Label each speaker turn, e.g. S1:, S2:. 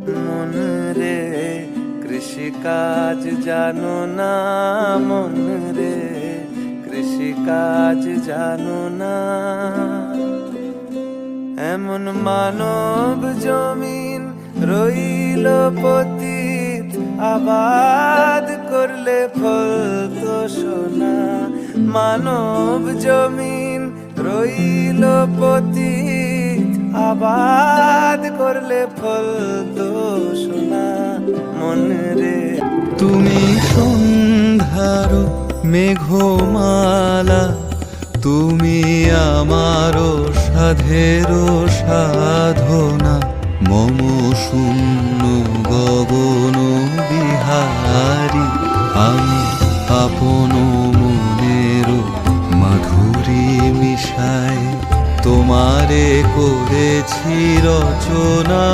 S1: মন রে কৃষিকাজ জানো না, মন রে কৃষিকাজ জানো না। এমন মানব জমিন রইল পতিত, আবাদ করলে ফল তো সোনা। মানব জমিন রইল পতিত, আবাদ করলে ফল তো সোনা। মন রে
S2: তুমি সন্ধ্যার মেঘমালা, তুমি আমারও সাধের সাধনা। মম শূন্য গগন বিহারী, আমি আপন মনের মাধুরী মিশায় তোমারে করেছি রচনা।